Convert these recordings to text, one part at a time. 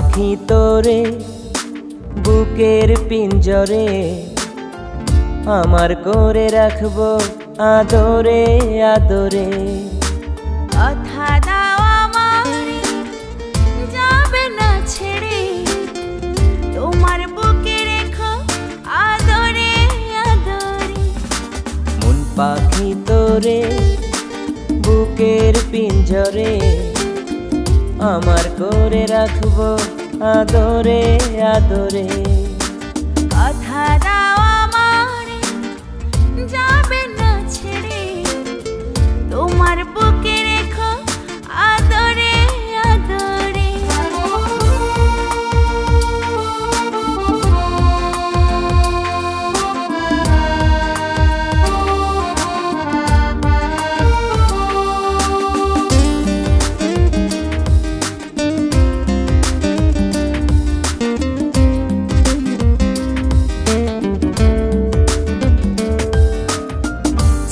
পাখি তোরে বুকের পিঞ্জরে আমার করে রাখবো আদরে আদরে। কথা দাও আমারে যাবে না ছেড়ে, তোমার বুকে রেখো আদরে আদরে। মন পাখি তোরে বুকের পিঞ্জরে আমার করে রাখবো আদরে আদরে। কথা দাও আমারে যাবে না ছেড়ে, তোমার বুকে রেখো আদরে আদরে।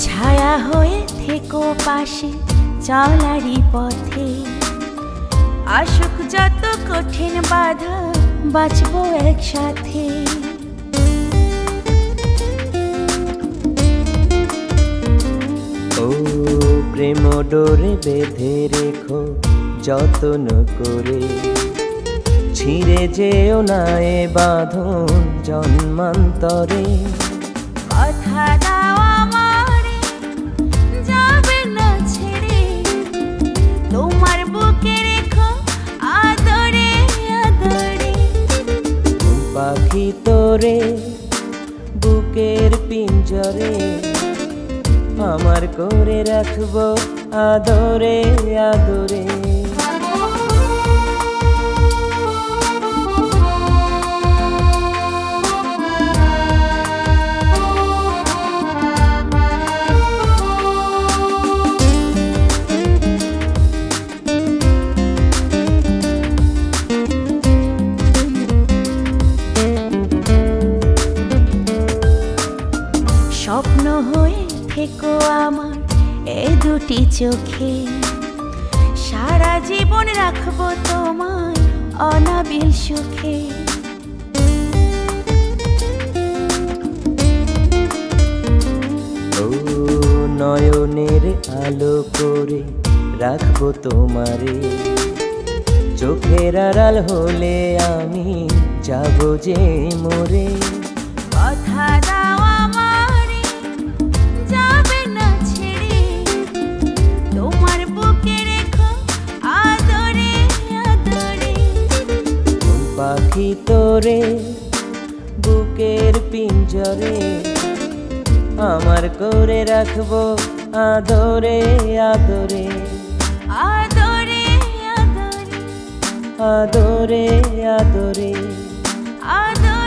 ছায়া হয়ে থেকো পাশে চলারই পথে, আসুক যত কঠিন বাধা বাঁচবো একসাথে। ও প্রেম ডোরে বেঁধে রেখো যত্ন করে, ছিঁড়ে যেও না এ বাঁধন জন্মান্তরে। কথা দাও আমারে যাবে না ছেড়ে, তোমার বুকে রেখো আদরে আদরে। পাখি তোরে বুকের পিঞ্জরে আমার করে রাখবো আদরে আদরে। স্বপ্ন হয়ে থেকো আমার এ দুটি চোখে, সারা জীবন রাখবো তোমায় অনাবিল সুখে। ও নয়নের আলো করে রাখবো তোমারে, চোখের আড়াল হলে আমি যাবো যে মরে। কথা দাও আমারে যাবে না ছেড়ে, তোমার বুকে রেখো আদরে আদরে। মন পাখি তোরে বুকের পিঞ্জরে আমার করে রাখবো আদরে আদরে। আদরে আদরে আদরে আদরে আদরে।